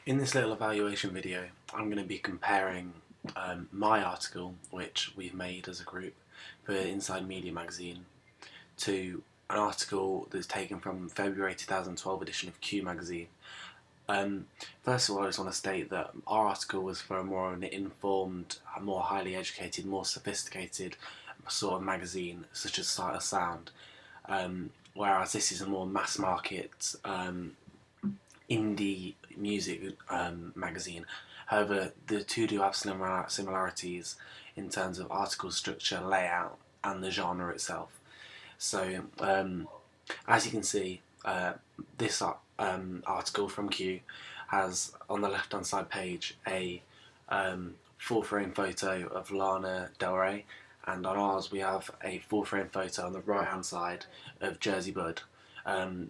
In this little evaluation video, I'm going to be comparing my article, which we've made as a group for Inside Media magazine, to an article that's taken from February 2012 edition of Q magazine. First of all, I just want to state that our article was for a more informed, more highly educated, more sophisticated sort of magazine, such as Sight of Sound, whereas this is a more mass market indie music magazine. However, the two do have similarities in terms of article structure, layout, and the genre itself. So, as you can see, this article from Q has on the left-hand side page a full-frame photo of Lana Del Rey, and on ours we have a full-frame photo on the right-hand side of Jersey Bud.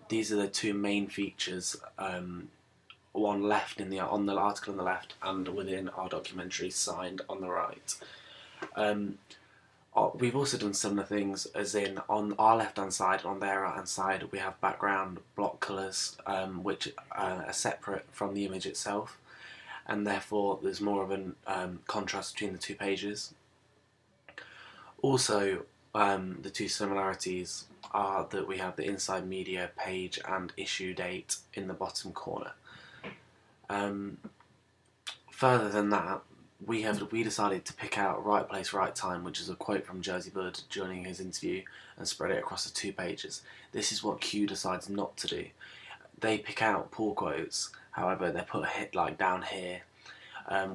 These are the two main features, one left on the article on the left and within our documentary signed on the right. We've also done similar things, as in on our left-hand side, on their right-hand side, we have background block colours, which are separate from the image itself, and therefore there's more of a contrast between the two pages. Also, the two similarities are that we have the Inside Media page and issue date in the bottom corner. Further than that, we decided to pick out Right Place, Right Time, which is a quote from Jersey Bud during his interview, and spread it across the two pages. This is what Q decides not to do. They pick out pull quotes, however they're put down here.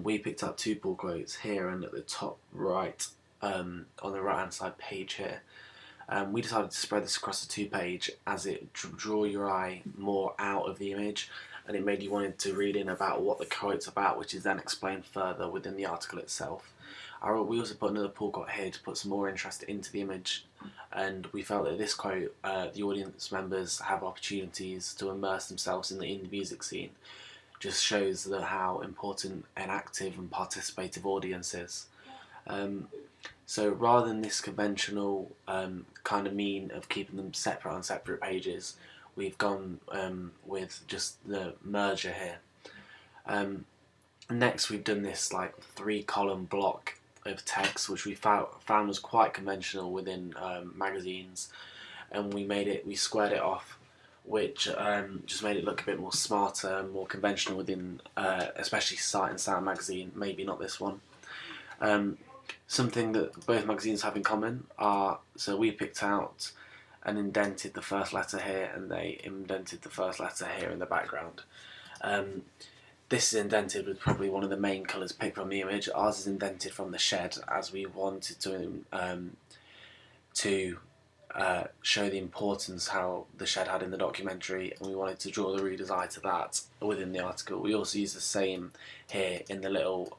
We picked up two pull quotes here and at the top right, on the right hand side page here. We decided to spread this across the two page as it draw your eye more out of the image, and it made you wanted to read in about what the quote's about, which is then explained further within the article itself. We also put another pull quote here to put some more interest into the image, and we felt that this quote, the audience members have opportunities to immerse themselves in the indie music scene, just shows how important an active and participative audience is. So rather than this conventional kind of mean of keeping them separate on separate pages, we've gone with just the merger here. Next, we've done this like 3-column block of text, which we found was quite conventional within magazines, and we squared it off, which just made it look a bit more smarter, more conventional within especially Sight and Sound magazine, maybe not this one. Something that both magazines have in common are, so we picked out and indented the first letter here, and they indented the first letter here in the background. This is indented with probably one of the main colours picked from the image. Ours is indented from the shed, as we wanted to show the importance how the shed had in the documentary, and we wanted to draw the reader's eye to that within the article. We also use the same here in the little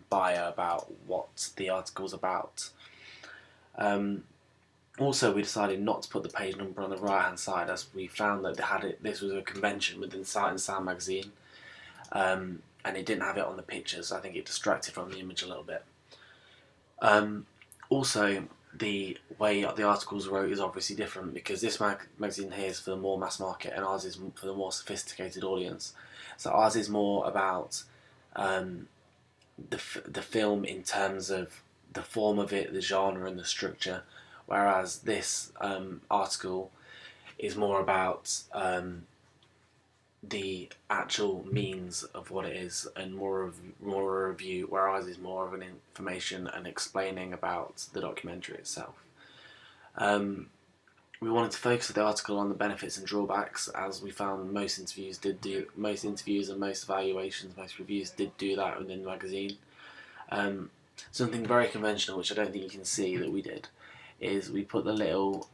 bio about what the article's about. Also, we decided not to put the page number on the right hand side, as we found that this was a convention within Sight and Sound magazine, and it didn't have it on the pictures. I think it distracted from the image a little bit. Also, the way the articles wrote is obviously different, because this magazine here is for the more mass market and ours is for the more sophisticated audience. So ours is more about the film in terms of the form of it, the genre and the structure, whereas this article is more about the actual means of what it is, and more a review, whereas is more of an information and explaining about the documentary itself. We wanted to focus the article on the benefits and drawbacks, as we found most interviews and most evaluations, most reviews did do that within the magazine. Something very conventional, which I don't think you can see that we did, is we put the little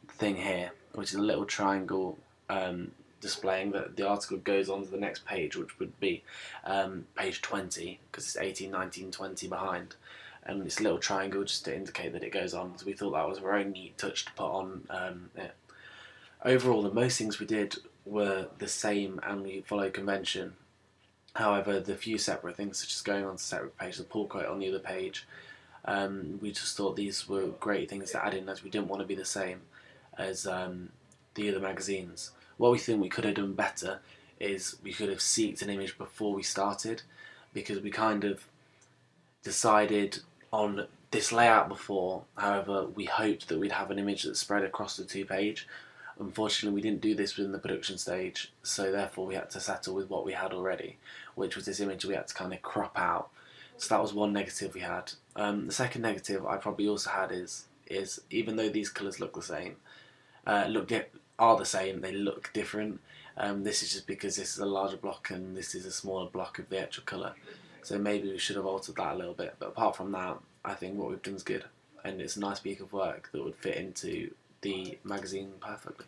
thing here, which is a little triangle displaying that the article goes on to the next page, which would be page 20, because it's 18, 19, 20 behind, and this little triangle just to indicate that it goes on. So we thought that was a very neat touch to put on it. Overall, the most things we did were the same, and we followed convention. However, the few separate things, such as going on to separate pages, the pull quote on the other page, we just thought these were great things to add in, as we didn't want to be the same as the other magazines. What we think we could have done better is we could have seeked an image before we started, because we kind of decided on this layout before. However, we hoped that we'd have an image that spread across the 2-page. Unfortunately, we didn't do this within the production stage, so therefore we had to settle with what we had already, which was this image we had to kind of crop out. So that was one negative we had. The second negative I probably also had is even though these colours look the same, are the same, they look different. This is just because this is a larger block and this is a smaller block of the actual colour. So maybe we should have altered that a little bit. But apart from that, I think what we've done is good. And it's a nice piece of work that would fit into the magazine perfectly.